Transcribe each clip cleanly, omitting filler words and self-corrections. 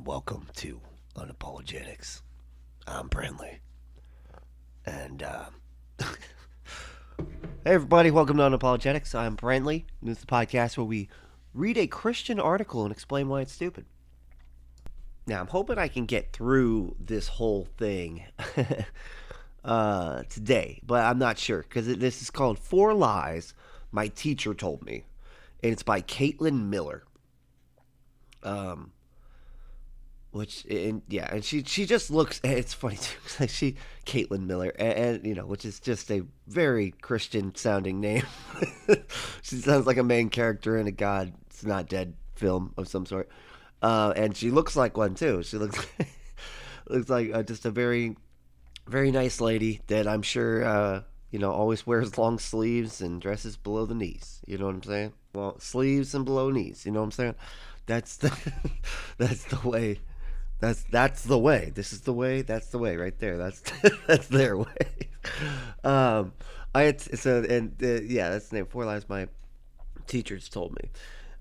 welcome to Unapologetics. I'm Brently. And, hey everybody, welcome to Unapologetics. I'm Brently. This is the podcast where we read a Christian article and explain why it's stupid. Now, I'm hoping I can get through this whole thing today, but I'm not sure because this is called Four Lies My Teacher Told Me, and it's by Caitlin Miller. And she just looks. It's funny too. Like Caitlin Miller, and which is just a very Christian sounding name. She sounds like a main character in a God's Not Dead film of some sort, and she looks like one too. She looks looks like just a very very nice lady that I'm sure always wears long sleeves and dresses below the knees. You know what I'm saying? Well, sleeves and below knees. You know what I'm saying? That's the that's the way. That's the way. This is the way. That's the way right there. That's that's their way. Um, that's the name. Four lies my teachers told me.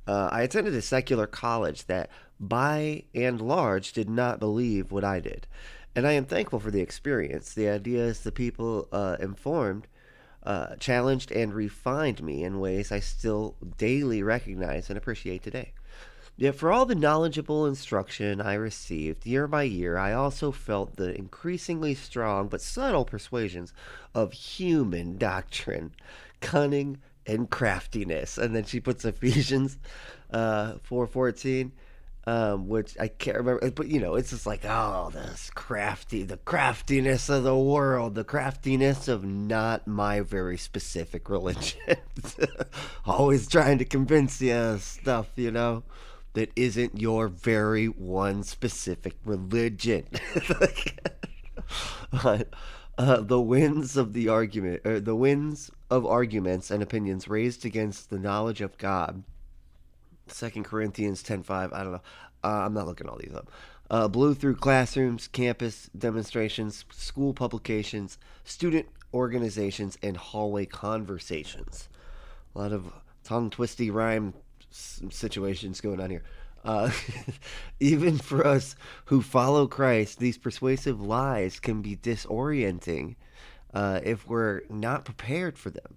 I attended a secular college that, by and large, did not believe what I did, and I am thankful for the experience. The ideas the people informed, challenged, and refined me in ways I still daily recognize and appreciate today. Yet, for all the knowledgeable instruction I received year by year, I also felt the increasingly strong but subtle persuasions of human doctrine, cunning, and craftiness. And then she puts Ephesians 4:14, which I can't remember. But, it's just like, oh, the craftiness of the world, the craftiness of not my very specific religion. Always trying to convince you of stuff, that isn't your very one specific religion. The winds of the argument, or the winds of arguments and opinions raised against the knowledge of God. 2 Corinthians 10:5. I don't know. I'm not looking all these up. Blew through classrooms, campus demonstrations, school publications, student organizations, and hallway conversations. A lot of tongue twisty rhyme situations going on here. Uh, Even for us who follow Christ, these persuasive lies can be disorienting if we're not prepared for them.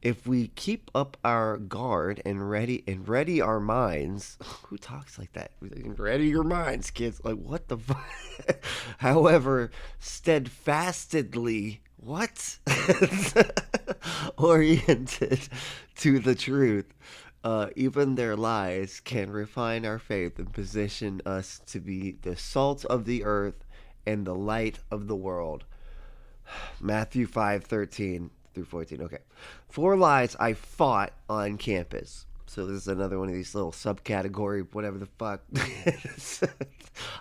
If we keep up our guard and ready our minds, who talks like that? Ready your minds, kids. Like what the fuck? However, steadfastly, what? Oriented to the truth. Even their lies can refine our faith and position us to be the salt of the earth and the light of the world. Matthew 5:13-14. Okay. Four lies I fought on campus. So this is another one of these little subcategory, whatever the fuck.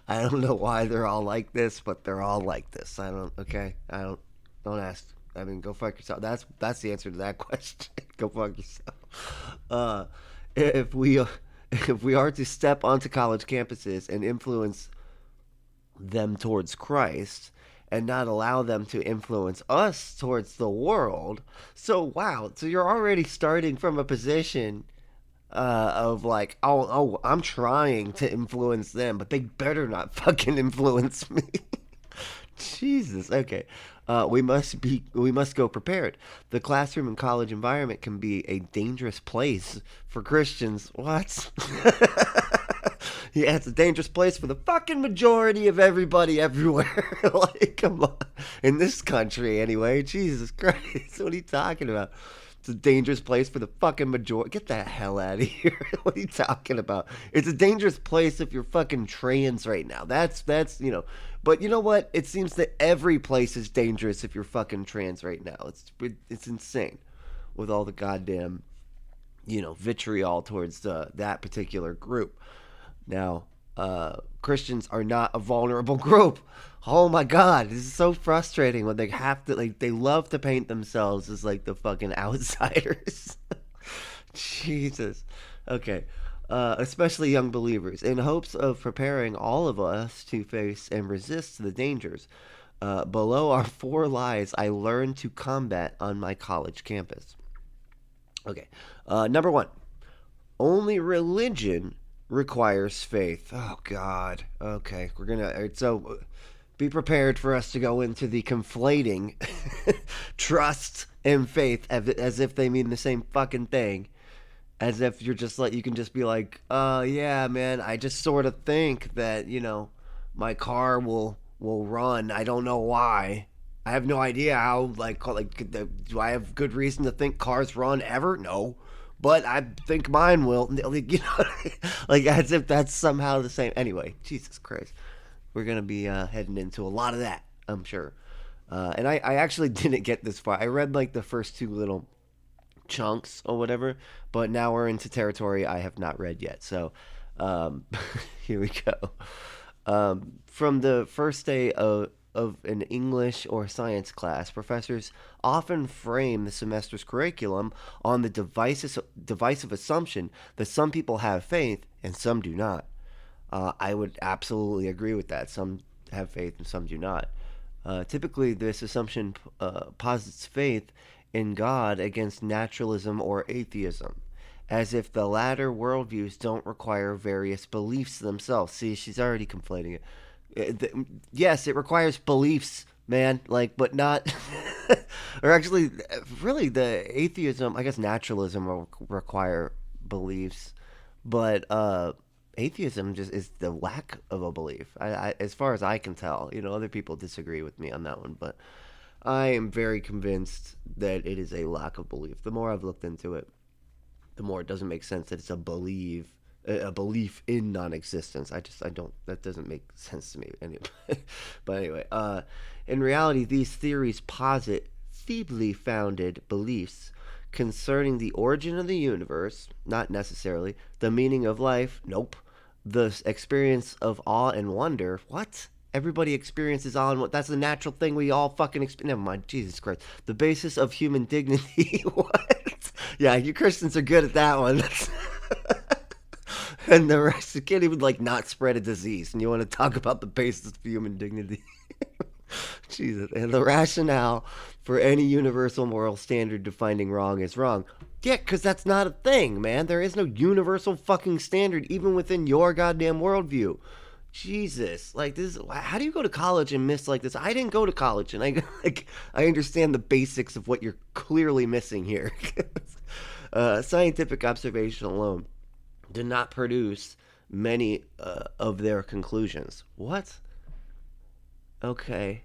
I don't know why they're all like this, but they're all like this. Don't ask. I mean, go fuck yourself. That's the answer to that question. Go fuck yourself. If we are to step onto college campuses and influence them towards Christ, and not allow them to influence us towards the world. So you're already starting from a position of like, I'm trying to influence them, but they better not fucking influence me. Jesus. Okay. We must go prepared. The classroom and college environment can be a dangerous place for Christians. What? Yeah, it's a dangerous place for the fucking majority of everybody everywhere. Like, come on. In this country, anyway. Jesus Christ. What are you talking about? It's a dangerous place for the fucking majority. Get the hell out of here. What are you talking about? It's a dangerous place if you're fucking trans right now. That's. But you know what? It seems that every place is dangerous if you're fucking trans right now. It's insane with all the goddamn, vitriol towards that particular group. Now, Christians are not a vulnerable group. Oh my God, this is so frustrating when they have to, like, they love to paint themselves as like the fucking outsiders. Jesus. Okay. Especially young believers, in hopes of preparing all of us to face and resist the dangers. Below are four lies I learned to combat on my college campus. Okay. Number one, only religion requires faith. Oh God. Okay, we're gonna. So be prepared for us to go into the conflating trust and faith as if they mean the same fucking thing. As if you're just like, you can just be like, yeah, man, I just sort of think that, my car will run. I don't know why. I have no idea how, do I have good reason to think cars run ever? No. But I think mine will. Like, like as if that's somehow the same. Anyway, Jesus Christ. We're going to be heading into a lot of that, I'm sure. And I actually didn't get this far. I read like the first two little chunks or whatever, but now we're into territory I have not read yet. So um, here we go. From the first day of an English or science class, professors often frame the semester's curriculum on the divisive assumption that some people have faith and some do not. I would absolutely agree with that. Some have faith and some do not. Typically, this assumption posits faith in God against naturalism or atheism, as if the latter worldviews don't require various beliefs themselves. See, she's already conflating it. Yes, it requires beliefs, man, like, but not. Or actually, really, the atheism, I guess naturalism will require beliefs, but atheism just is the lack of a belief. As far as I can tell, other people disagree with me on that one, but I am very convinced that it is a lack of belief. The more I've looked into it, the more it doesn't make sense that it's a belief in non-existence. I don't. That doesn't make sense to me. Anyway, but anyway, in reality, these theories posit feebly founded beliefs concerning the origin of the universe, not necessarily the meaning of life. Nope. The experience of awe and wonder. What? Everybody experiences awe and wonder. That's a natural thing we all fucking experience. Never mind. Jesus Christ. The basis of human dignity. What? Yeah, you Christians are good at that one. And the rest, you can't even like not spread a disease, and you want to talk about the basis of human dignity. Jesus. And the rationale for any universal moral standard defining wrong is wrong. Yeah, because that's not a thing, man. There is no universal fucking standard, even within your goddamn worldview. Jesus, like this. How do you go to college and miss like this? I didn't go to college, and I understand the basics of what you're clearly missing here. Scientific observation alone did not produce many of their conclusions. What? Okay.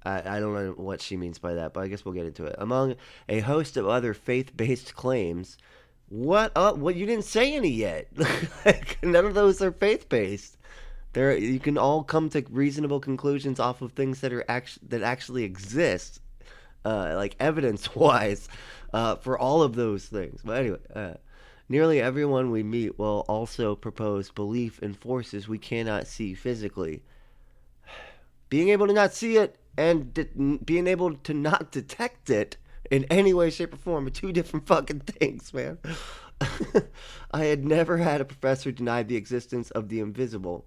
I don't know what she means by that, but I guess we'll get into it. Among a host of other faith-based claims, what? Well, you didn't say any yet. Like, none of those are faith-based. There, you can all come to reasonable conclusions off of things that actually exist, like evidence-wise, for all of those things. But anyway, nearly everyone we meet will also propose belief in forces we cannot see physically. Being able to not see it and being able to not detect it in any way, shape, or form are two different fucking things, man. I had never had a professor deny the existence of the invisible,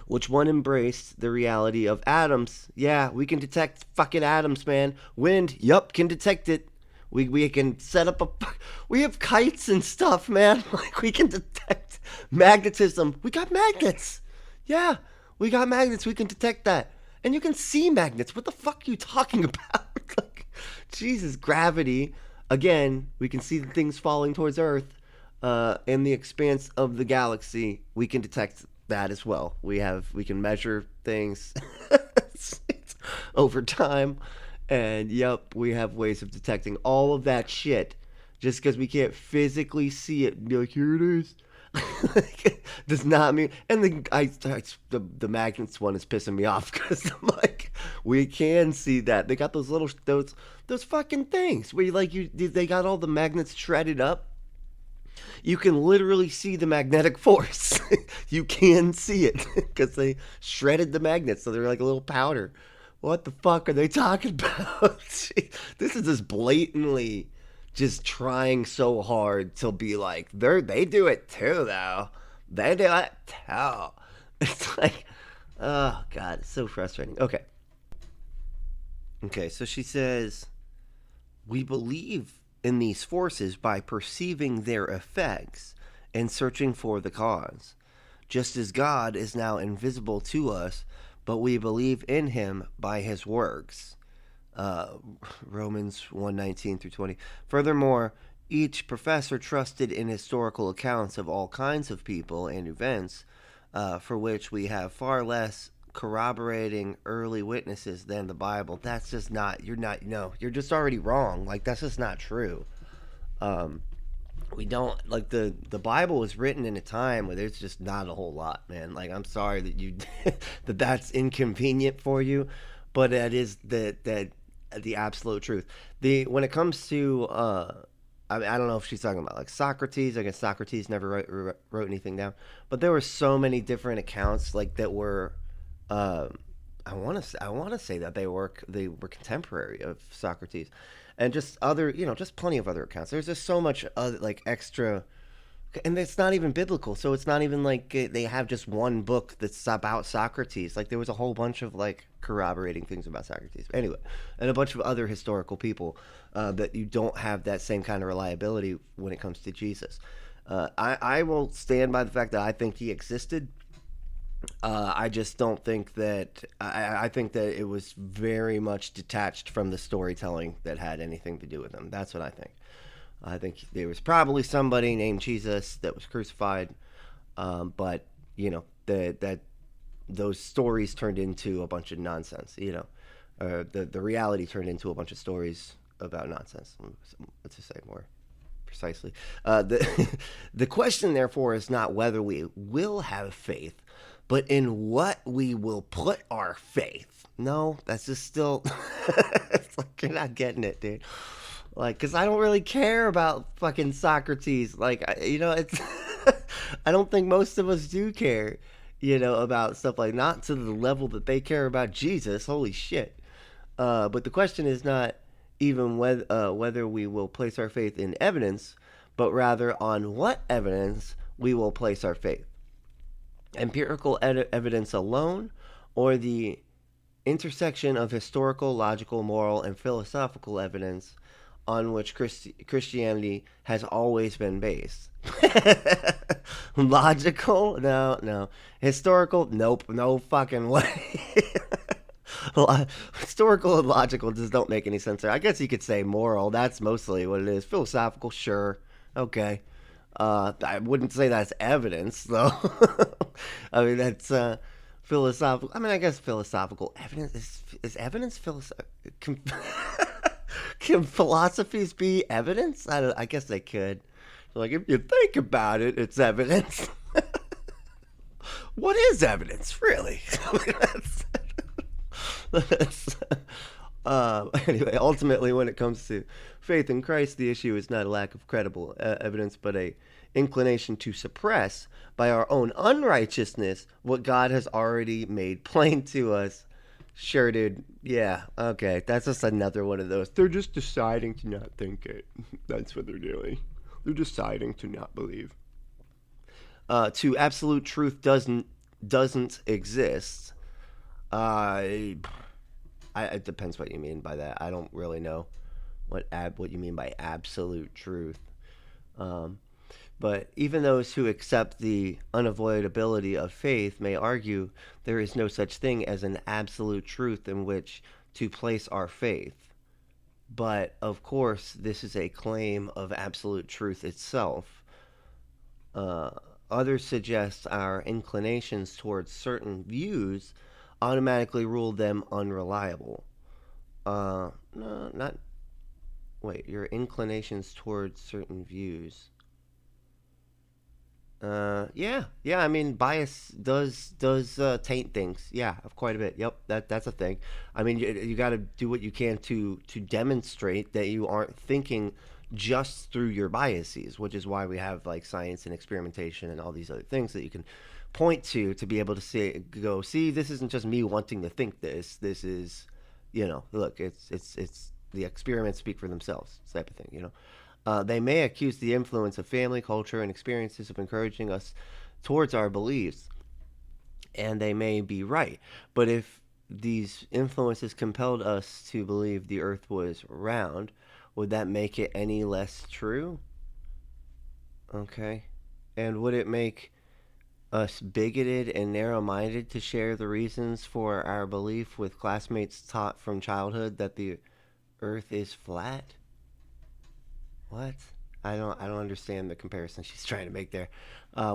which one embraced the reality of atoms. Yeah, we can detect fucking atoms, man. Wind, yup, can detect it. We can set up we have kites and stuff, man. Like, we can detect magnetism. We got magnets. Yeah, we got magnets. We can detect that. And you can see magnets. What the fuck are you talking about? Like, Jesus, gravity. Again, we can see the things falling towards Earth. In the expanse of the galaxy, we can detect that as well. We can measure things over time. And yep, we have ways of detecting all of that shit. Just because we can't physically see it and be like, here it is. Does not mean. And the magnets one is pissing me off because I'm like, we can see that they got those fucking things where they got all the magnets shredded up. You can literally see the magnetic force. You can see it because they shredded the magnets, so they're like a little powder. What the fuck are they talking about? This is just blatantly just trying so hard to be like, they do it too, though. They do it too. It's like, oh, God, it's so frustrating. Okay, so she says, we believe in these forces by perceiving their effects and searching for the cause, just as God is now invisible to us, but we believe in him by his works. Uh, Romans 1:19 through 20. Furthermore, each professor trusted in historical accounts of all kinds of people and events, for which we have far less corroborating early witnesses than the Bible. That's just not, you're not, no, you're just already wrong. Like, that's just not true. Um, we don't, like, the Bible was written in a time where there's just not a whole lot, man. Like, I'm sorry that you, that that's inconvenient for you, but that is the absolute truth. When it comes to I don't know if she's talking about like Socrates. I guess Socrates never wrote anything down, but there were so many different accounts like that were. Um, I want to say that they were contemporary of Socrates, and just other just plenty of other accounts. There's just so much other, like extra, and it's not even biblical, so it's not even like they have just one book that's about Socrates. Like there was a whole bunch of like corroborating things about Socrates anyway, and a bunch of other historical people that you don't have that same kind of reliability when it comes to Jesus. I will stand by the fact that I think he existed. I just don't think that I think that it was very much detached from the storytelling that had anything to do with him. That's what I think. I think there was probably somebody named Jesus that was crucified, but that those stories turned into a bunch of nonsense. The reality turned into a bunch of stories about nonsense. Let's just say more precisely. The the question, therefore, is not whether we will have faith, but in what we will put our faith. No, that's just still. It's like you're not getting it, dude. Like, cause I don't really care about fucking Socrates. Like, it's. I don't think most of us do care, about stuff like not to the level that they care about Jesus. Holy shit. But the question is not even whether we will place our faith in evidence, but rather on what evidence we will place our faith. Empirical evidence alone, or the intersection of historical, logical, moral, and philosophical evidence on which Christianity has always been based. Logical? No, no. Historical? Nope, no fucking way. Historical and logical just don't make any sense there. I guess you could say moral. That's mostly what it is. Philosophical, sure. Okay. I wouldn't say that's evidence, though. I mean, that's philosophical. I mean, I guess philosophical evidence is evidence philosophical. Can philosophies be evidence? I guess they could. Like, if you think about it, it's evidence. What is evidence, really? I mean, that's anyway, ultimately, when it comes to faith in Christ, the issue is not a lack of credible evidence, but a inclination to suppress by our own unrighteousness what God has already made plain to us. Sure, dude. Yeah, okay. That's just another one of those. They're just deciding to not think it. That's what they're doing. They're deciding to not believe. To absolute truth doesn't exist. Uh, it depends what you mean by that. I don't really know what you mean by absolute truth. Um, but even those who accept the unavoidability of faith may argue there is no such thing as an absolute truth in which to place our faith. But of course, this is a claim of absolute truth itself. Uh, Others suggest our inclinations towards certain views automatically rule them unreliable. No, not. Wait, your inclinations towards certain views. Yeah. I mean, bias does taint things. Yeah, of quite a bit. Yep, that's a thing. I mean, you got to do what you can to demonstrate that you aren't thinking just through your biases, which is why we have like science and experimentation and all these other things that you can point to be able to see, this isn't just me wanting to think this. This is, look, it's the experiments speak for themselves, type of thing. They may accuse the influence of family, culture, and experiences of encouraging us towards our beliefs, and they may be right. But if these influences compelled us to believe the earth was round, would that make it any less true? Okay. And would it make us bigoted and narrow minded to share the reasons for our belief with classmates taught from childhood that the earth is flat? What? I don't understand the comparison she's trying to make there.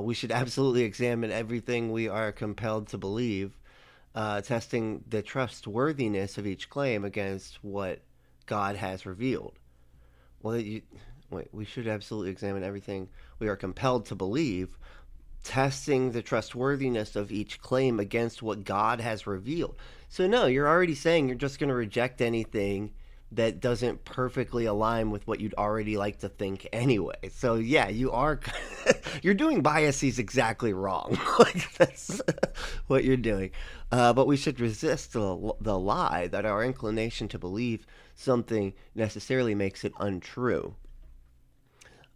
We should absolutely examine everything we are compelled to believe, testing the trustworthiness of each claim against what God has revealed. Well, wait, we should absolutely examine everything we are compelled to believe, testing the trustworthiness of each claim against what God has revealed. So, no, you're already saying you're just going to reject anything that doesn't perfectly align with what you'd already like to think anyway. So, yeah, you are you're doing biases exactly wrong. Like that's what you're doing. But we should resist the lie that our inclination to believe something necessarily makes it untrue.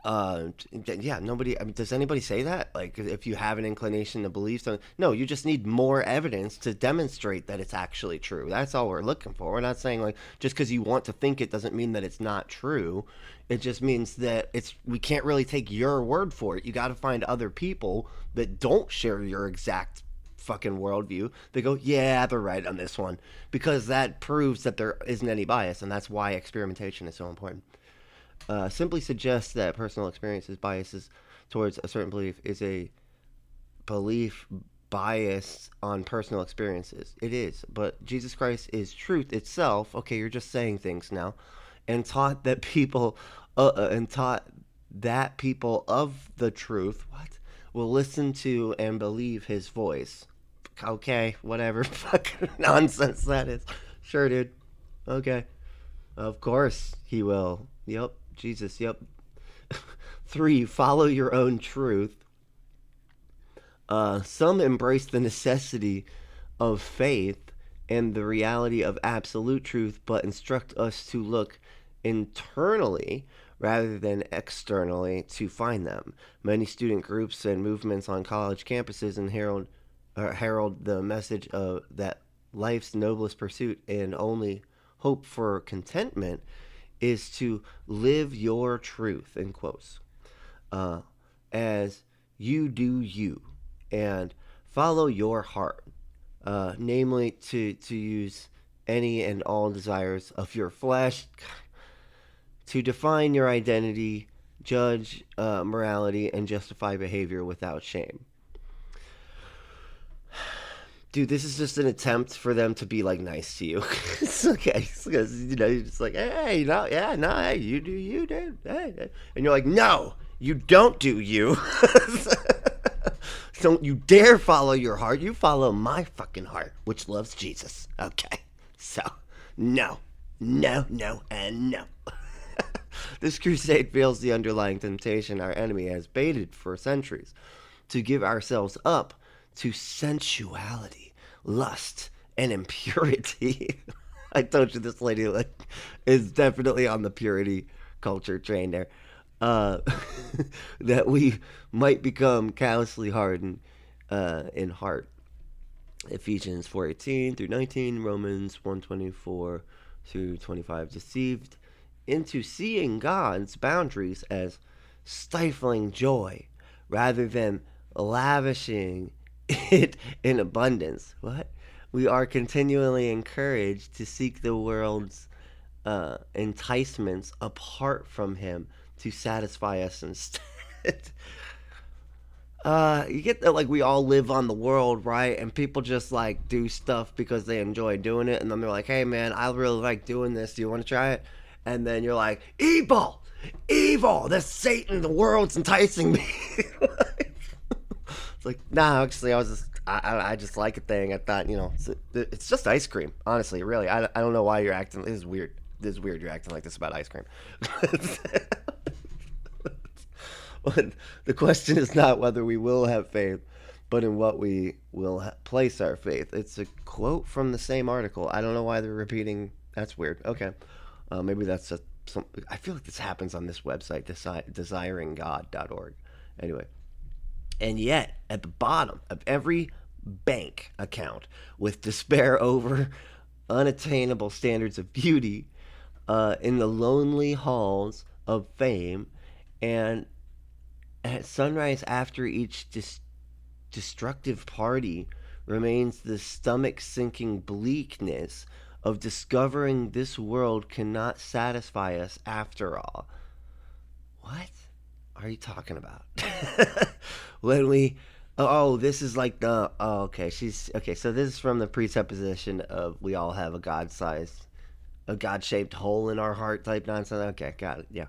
Yeah, nobody. I mean, does anybody say that? Like, if you have an inclination to believe something, no, you just need more evidence to demonstrate that it's actually true. That's all we're looking for. We're not saying like just because you want to think it doesn't mean that it's not true. It just means that it's we can't really take your word for it. You got to find other people that don't share your exact fucking worldview. They go, yeah, they're right on this one because that proves that there isn't any bias, and that's why experimentation is so important. Simply suggests that personal experiences biases towards a certain belief is a belief biased on personal experiences. It is, but Jesus Christ is truth itself. Okay, you're just saying things now, and taught that people, and taught that people of the truth, what will listen to and believe His voice. Okay, whatever fucking nonsense that is. Sure, dude. Okay. Of course he will. Yep. Jesus. Yep. 3. Follow your own truth. Some embrace the necessity of faith and the reality of absolute truth, but instruct us to look internally rather than externally to find them. Many student groups and movements on college campuses and herald the message of that life's noblest pursuit and only hope for contentment is to live your truth, in quotes, uh, as you do you, and follow your heart, namely to use any and all desires of your flesh, to define your identity, judge morality, and justify behavior without shame. Dude, this is just an attempt for them to be like nice to you. It's okay, because you're just like, hey, no, yeah, no, hey, you do you, dude, hey, and you're like, no, you don't do you. Don't you dare follow your heart. You follow my fucking heart, which loves Jesus. Okay, so no, no, no, and no. This crusade fails the underlying temptation our enemy has baited for centuries to give ourselves up to sensuality, lust, and impurity. I told you this lady is definitely on the purity culture train there. Uh, that we might become callously hardened in heart. Ephesians 4:18 through 19, Romans 1:24 through 25. Deceived into seeing God's boundaries as stifling joy rather than lavishing it in abundance. What? We are continually encouraged to seek the world's enticements apart from Him to satisfy us instead. You get that, like, we all live on the world, right? And people just like do stuff because they enjoy doing it, and then they're like, "Hey, man, I really like doing this. Do you want to try it?" And then you're like, "Evil, evil! That's Satan. The world's enticing me." It's like, nah, actually, I just like a thing. I thought, it's just ice cream. Honestly, really, I don't know why you're acting. This is weird. This is weird. You're acting like this about ice cream. But the question is not whether we will have faith, but in what we will place our faith. It's a quote from the same article. I don't know why they're repeating. That's weird. Okay, maybe that's some. I feel like this happens on this website, desiringgod.org. Anyway, and yet at the bottom of every bank account with despair over unattainable standards of beauty, in the lonely halls of fame, and At sunrise, after each destructive party, remains the stomach sinking bleakness of discovering this world cannot satisfy us after all. What are you talking about? When we. Oh, this is like the. Oh, okay. She's. Okay, so this is from the presupposition of we all have a God shaped hole in our heart type nonsense. Okay, got it. Yeah.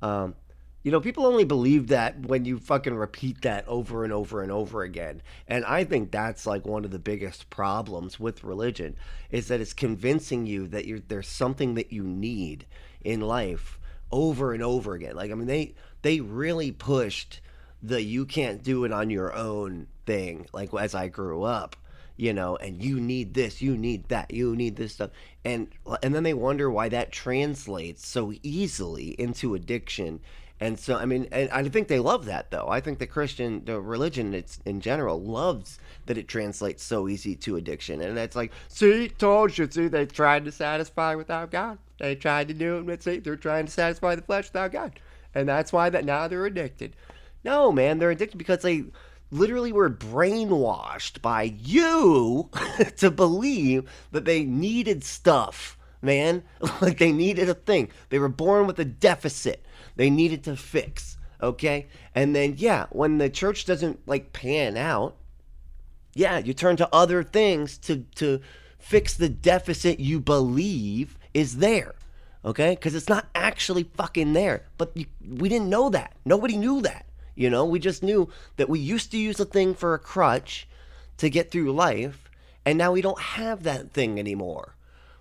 Um, people only believe that when you fucking repeat that over and over and over again. And I think that's like one of the biggest problems with religion is that it's convincing you that there's something that you need in life over and over again. Like, I mean, they really pushed the you can't do it on your own thing, like as I grew up, and you need this, you need that, you need this stuff. And then they wonder why that translates so easily into addiction. And so, I mean, and I think they love that though. I think the religion, it's in general, loves that it translates so easy to addiction. And it's like, see, told you, see, they tried to satisfy without God. They tried to do it, but see, they're trying to satisfy the flesh without God. And that's why that now they're addicted. No, man, they're addicted because they literally were brainwashed by you to believe that they needed stuff, man. Like they needed a thing. They were born with a deficit they needed to fix, okay? And then, yeah, when the church doesn't like pan out, yeah, you turn to other things to fix the deficit you believe is there, okay? Because it's not actually fucking there. But we didn't know that. Nobody knew that. We just knew that we used to use a thing for a crutch to get through life, and now we don't have that thing anymore,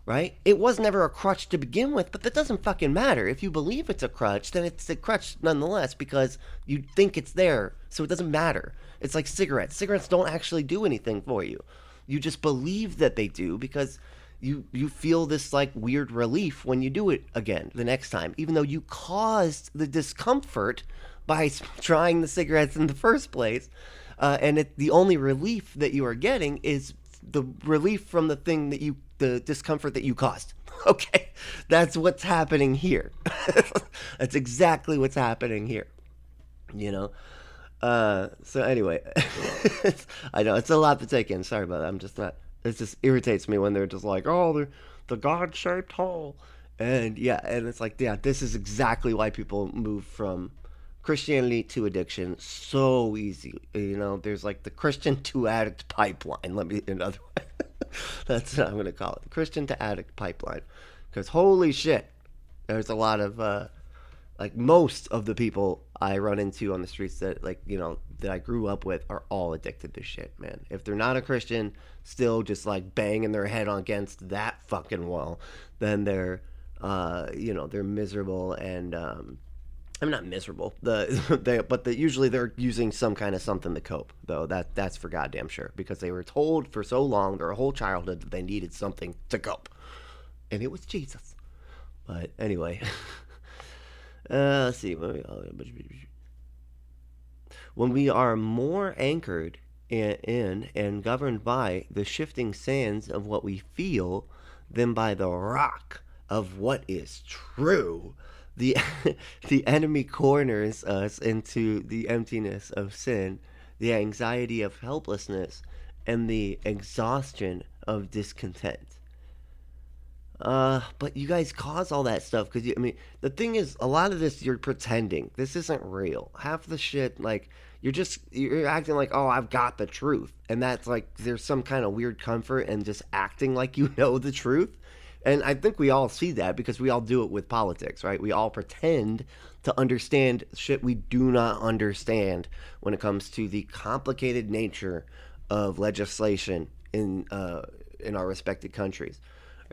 right? It was never a crutch to begin with, but that doesn't fucking matter. If you believe it's a crutch, then it's a crutch nonetheless because you think it's there, so it doesn't matter. It's like cigarettes. Cigarettes don't actually do anything for you. You just believe that they do because you feel this like weird relief when you do it again the next time, even though you caused the discomfort by trying the cigarettes in the first place. And the only relief that you are getting is the relief from the discomfort that you caused. Okay, that's what's happening here. That's exactly what's happening here. You know. So anyway, I know it's a lot to take in. Sorry about that. I'm just not. It just irritates me when they're just like, oh, the God-shaped hole, and yeah, and it's like, yeah, this is exactly why people move from Christianity to addiction so easy. There's like the Christian to addict pipeline. Let me another way. That's what I'm gonna call it, the Christian to addict pipeline. Because holy shit, there's a lot of like most of the people I run into on the streets that that I grew up with are all addicted to shit, man. If they're not a Christian, still just like banging their head against that fucking wall, then they're they're miserable and I'm not miserable. Usually they're using some kind of something to cope, though. That's for goddamn sure, because they were told for so long, their whole childhood, that they needed something to cope, and it was Jesus. But anyway, let's see. When we are more anchored in and governed by the shifting sands of what we feel than by the rock of what is true, the the enemy corners us into the emptiness of sin, the anxiety of helplessness, and the exhaustion of discontent. But you guys cause all that stuff because the thing is, a lot of this you're pretending. This isn't real. Half the shit, like you're acting like, oh, I've got the truth, and that's like there's some kind of weird comfort in just acting like you know the truth. And I think we all see that because we all do it with politics, right? We all pretend to understand shit we do not understand when it comes to the complicated nature of legislation in our respected countries,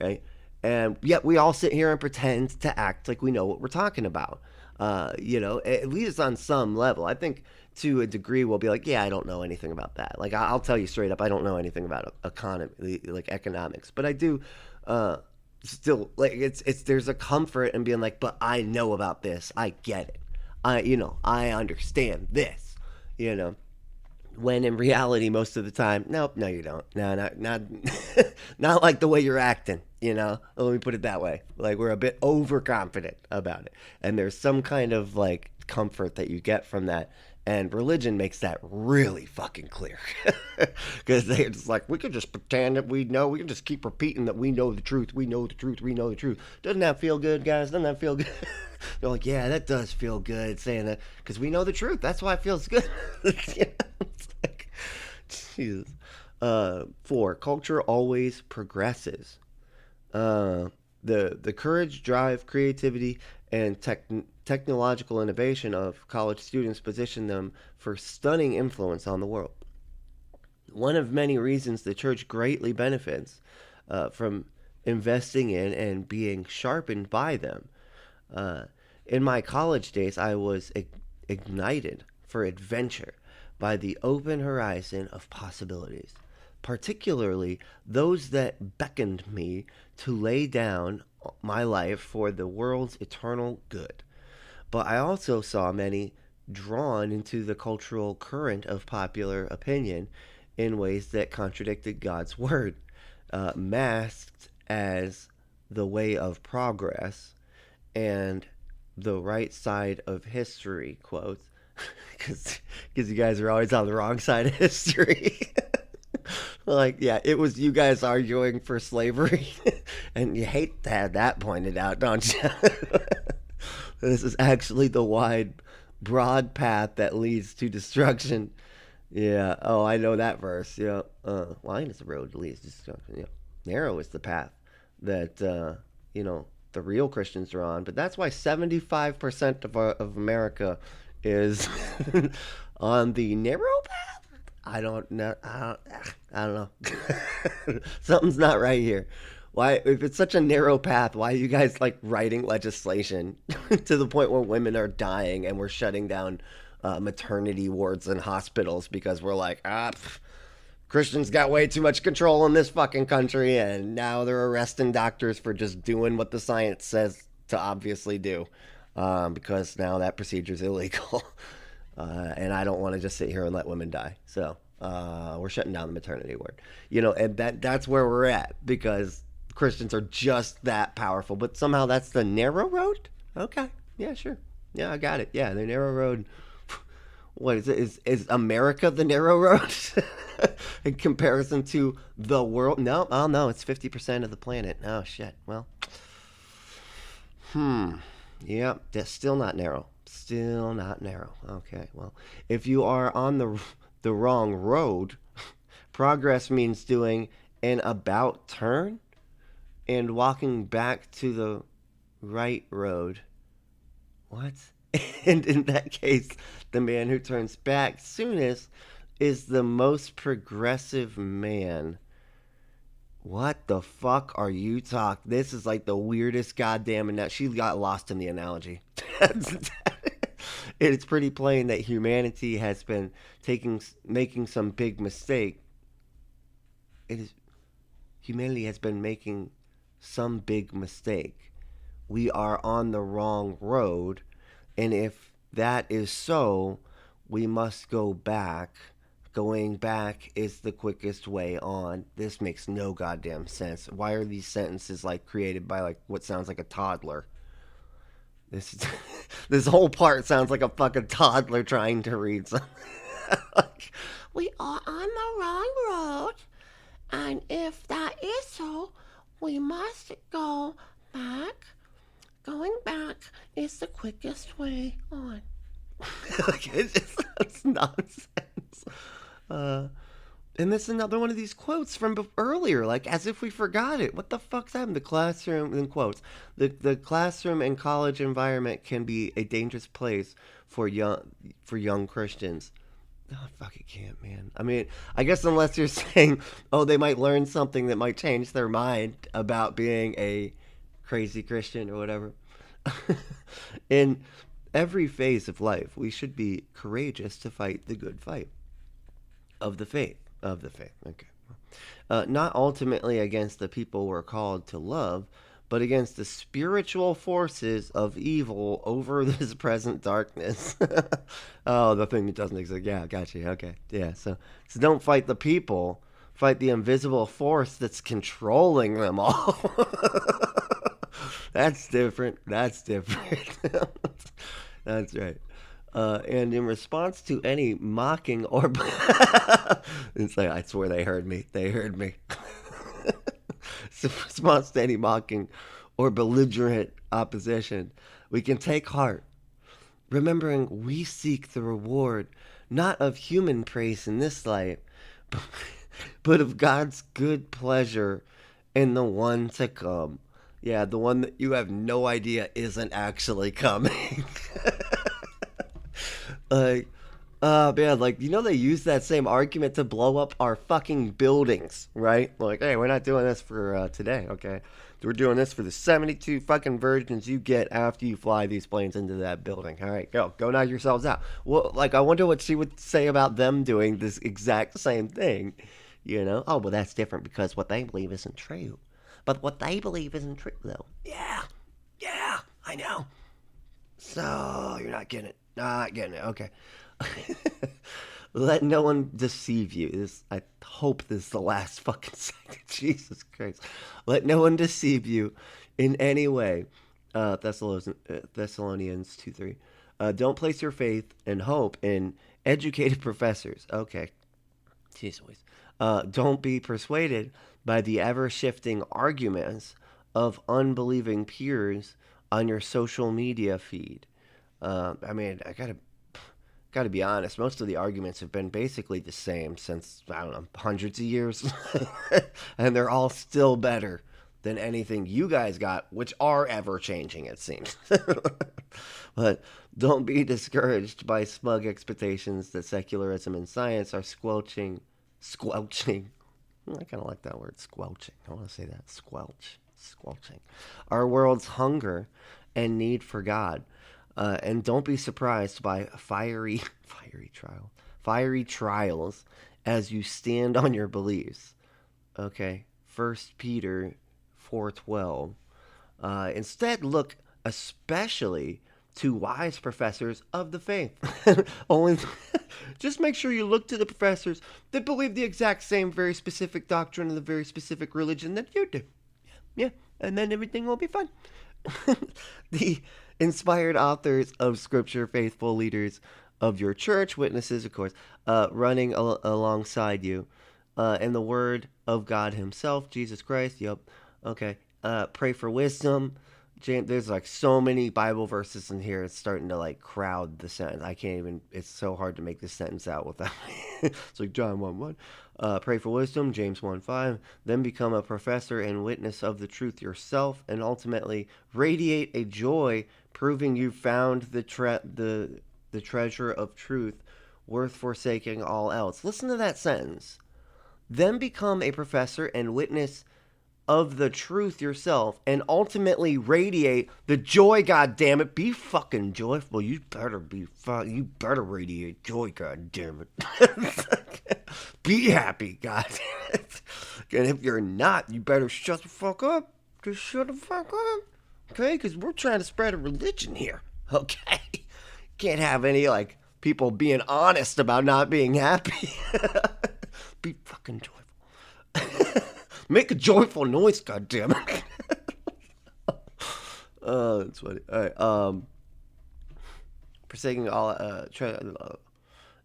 right? And yet we all sit here and pretend to act like we know what we're talking about. At least on some level. I think to a degree we'll be like, yeah, I don't know anything about that. Like I'll tell you straight up, I don't know anything about economy, like economics, but I do. Still, like it's there's a comfort in being like, but I know about this. I get it. I understand this. When in reality, most of the time, nope, no, you don't. No, not not like the way you're acting. Let me put it that way. Like we're a bit overconfident about it, and there's some kind of like comfort that you get from that, And religion makes that really fucking clear. Because they're just like, we can just pretend that we know. We can just keep repeating that we know the truth. We know the truth. We know the truth. Doesn't that feel good, guys? Doesn't that feel good? They're like, yeah, that does feel good saying that. Because we know the truth. That's why it feels good. It's like, Jesus. 4, culture always progresses. The courage, drive, creativity, and technological innovation of college students position them for stunning influence on the world. One of many reasons the church greatly benefits from investing in and being sharpened by them. Uh, in my college days, I was ignited for adventure by the open horizon of possibilities, particularly those that beckoned me to lay down my life for the world's eternal good. But I also saw many drawn into the cultural current of popular opinion in ways that contradicted God's word, masked as the way of progress and the right side of history, quotes, because you guys are always on the wrong side of history. Like, yeah, it was you guys arguing for slavery, and you hate to have that pointed out, don't you? This is actually the wide, broad path that leads to destruction. Yeah. Oh, I know that verse. Yeah. Wide is the road that leads to destruction. Yeah. Narrow is the path that the real Christians are on. But that's why 75% of America is on the narrow path. I don't know. I don't know. Something's not right here. Why, if it's such a narrow path, why are you guys like writing legislation to the point where women are dying and we're shutting down maternity wards and hospitals because we're like, Christians got way too much control in this fucking country, and now they're arresting doctors for just doing what the science says to obviously do, because now that procedure is illegal. And I don't want to just sit here and let women die. So we're shutting down the maternity ward. And that's where we're at because Christians are just that powerful. But somehow that's the narrow road? Okay. Yeah, sure. Yeah, I got it. Yeah, the narrow road. What is it? Is America the narrow road in comparison to the world? No, oh no, it's 50% of the planet. Oh shit. Well, yeah, that's still not narrow. Still not narrow. Okay. Well, if you are on the wrong road, progress means doing an about turn and walking back to the right road. What? And in that case, the man who turns back soonest is the most progressive man. What the fuck are you talking? This is like the weirdest goddamn. And she got lost in the analogy. It's pretty plain that humanity has been making some big mistake. Humanity has been making some big mistake. We are on the wrong road, and if that is so, we must go back. Going back is the quickest way on. This makes no goddamn sense. Why are these sentences like created by like what sounds like a toddler? This whole part sounds like a fucking toddler trying to read something. Like, we are on the wrong road, and if that is so, we must go back. Going back is the quickest way on. Like, it's nonsense. And this is another one of these quotes from earlier, like as if we forgot it. What the fuck's happened? The classroom, in quotes, the classroom and college environment can be a dangerous place for young Christians. Oh, fuck, it can't, man. I mean, I guess unless you're saying, oh, they might learn something that might change their mind about being a crazy Christian or whatever. In every phase of life, we should be courageous to fight the good fight of the faith. Of the faith, okay. Not ultimately against the people we're called to love, but against the spiritual forces of evil over this present darkness. Oh, the thing that doesn't exist. Yeah, gotcha. Okay, yeah. So don't fight the people, fight the invisible force that's controlling them all. That's different. That's different. That's right. And in response to any mocking or it's like I swear they heard me. They heard me. In response to any mocking or belligerent opposition, we can take heart, remembering we seek the reward not of human praise in this life, but of God's good pleasure in the one to come. Yeah, the one that you have no idea isn't actually coming. Like, man, like, they use that same argument to blow up our fucking buildings, right? Like, hey, we're not doing this for today, okay? We're doing this for the 72 fucking virgins you get after you fly these planes into that building. All right, go knock yourselves out. Well, like, I wonder what she would say about them doing this exact same thing, Oh, well, that's different because what they believe isn't true. But what they believe isn't true, though. Yeah, I know. So, you're not getting it. Not getting it. Okay. Let no one deceive you. I hope this is the last fucking second. Jesus Christ. Let no one deceive you in any way. Thessalonians 2:3. Don't place your faith and hope in educated professors. Okay. Jeez Louise. Don't be persuaded by the ever shifting arguments of unbelieving peers on your social media feed. I gotta be honest. Most of the arguments have been basically the same since I don't know hundreds of years, and they're all still better than anything you guys got, which are ever changing. It seems. But don't be discouraged by smug expectations that secularism and science are squelching. I kind of like that word, squelching. I want to say that, squelching. Our world's hunger and need for God. And don't be surprised by fiery trials as you stand on your beliefs. Okay, 1 Peter 4:12. Instead, look especially to wise professors of the faith. Only, just make sure you look to the professors that believe the exact same very specific doctrine of the very specific religion that you do. Yeah, and then everything will be fine. The inspired authors of scripture, faithful leaders of your church, witnesses, of course, running alongside you, and the word of God himself, Jesus Christ. Yep. Okay. Pray for wisdom. There's like so many Bible verses in here. It's starting to like crowd the sentence. I can't even. It's so hard to make this sentence out without. It's like John 1:1. Pray for wisdom. James 1:5. Then become a professor and witness of the truth yourself, and ultimately radiate a joy, proving you found the treasure of truth, worth forsaking all else. Listen to that sentence. Then become a professor and witness of the truth yourself, and ultimately radiate the joy. God damn it, be fucking joyful. You better radiate joy. God damn it. Be happy. God damn it. And if you're not, you better shut the fuck up. Just shut the fuck up. Okay, because we're trying to spread a religion here. Okay, can't have any like people being honest about not being happy. Be fucking joyful. Make a joyful noise, goddammit. Oh, that's funny. All right. Forsaking all,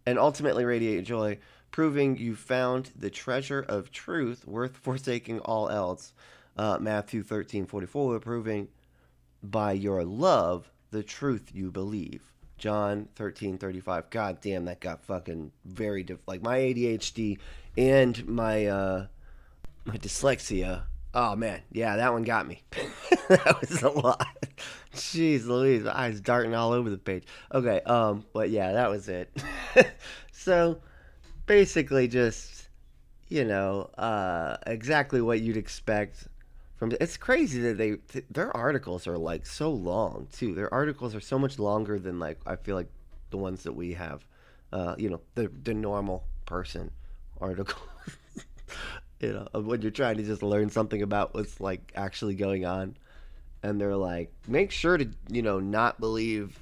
and ultimately radiate joy, proving you found the treasure of truth worth forsaking all else. Matthew 13:44, proving by your love the truth you believe. John 13:35. God damn, that got fucking very like my ADHD and my dyslexia. Oh man, yeah, that one got me. That was a lot. Jeez Louise, I was darting all over the page. Okay, but yeah, that was it. So basically just, exactly what you'd expect from it's crazy that their articles are like so long too. Their articles are so much longer than like I feel like the ones that we have. The normal person article. When you're trying to just learn something about what's like actually going on, and they're like, make sure to not believe,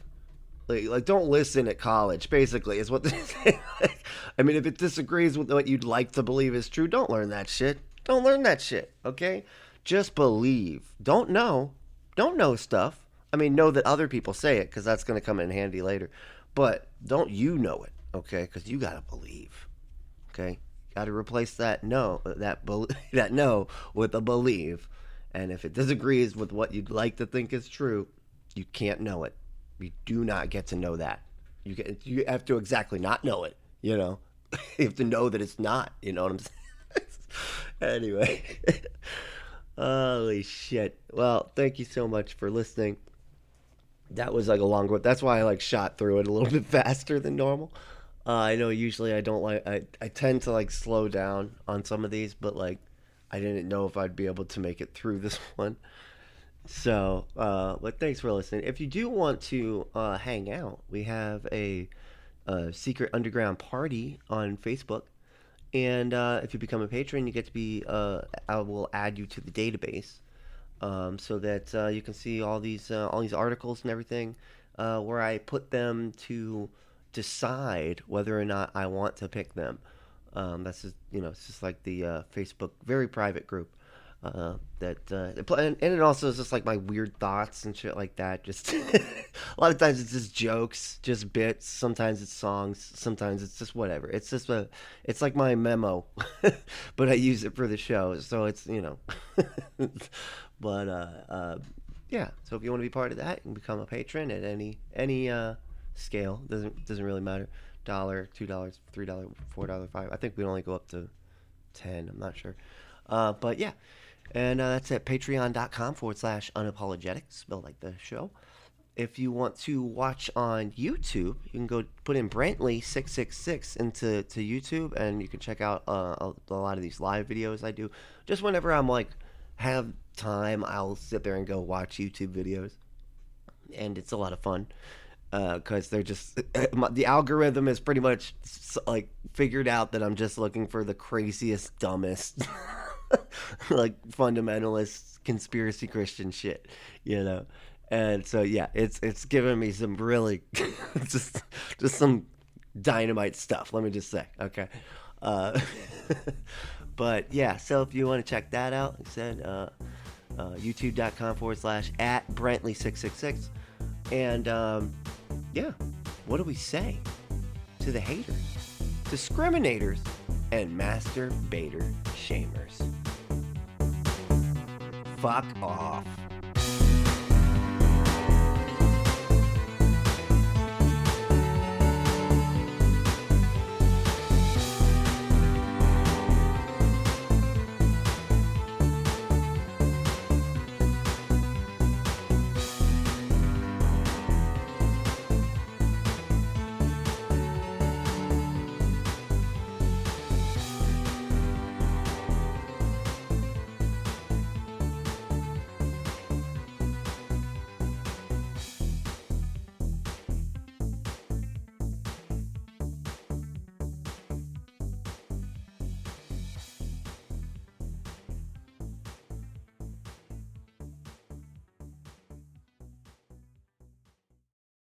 like don't listen at college. Basically, is what they say. I mean, if it disagrees with what you'd like to believe is true, don't learn that shit. Don't learn that shit. Okay, just believe. Don't know stuff. I mean, know that other people say it because that's going to come in handy later. But don't you know it, okay? Because you gotta believe, okay? Got to replace that that no with a believe. And if it disagrees with what you'd like to think is true, you can't know it. You do not get to know that. You have to exactly not know it. You know, you have to know that it's not. You know what I'm saying? Anyway, holy shit. Well, thank you so much for listening. That was like a long one. That's why I like shot through it a little bit faster than normal. I know usually I don't like I tend to like slow down on some of these, but like I didn't know if I'd be able to make it through this one. So, but thanks for listening. If you do want to hang out, we have a secret underground party on Facebook, and if you become a patron, you get to be. I will add you to the database, so that you can see all these articles and everything, where I put them to decide whether or not I want to pick them. That's just, it's just like the Facebook very private group. And it also is just like my weird thoughts and shit like that. Just a lot of times it's just jokes, just bits. Sometimes it's songs. Sometimes it's just whatever. It's like my memo, but I use it for the show. So it's but yeah. So if you want to be part of that, you can become a patron at any scale. Doesn't really matter. $1, $2, $3, $4, $5. I think we only go up to 10. I'm not sure. But yeah. And that's at patreon.com/unapologetics, spelled like the show. If you want to watch on YouTube, you can go put in Brently 666 into YouTube, and you can check out a lot of these live videos I do. Just whenever I'm like have time, I'll sit there and go watch YouTube videos, and it's a lot of fun because they're just the algorithm is pretty much like figured out that I'm just looking for the craziest, dumbest. Like fundamentalist conspiracy Christian shit. And so yeah, it's given me some really just some dynamite stuff. Let me just say, okay. Uh, but yeah, so if you want to check that out, like I said, youtube.com/at Brently666, and yeah, what do we say to the haters, discriminators, and masturbator shamers? Fuck off.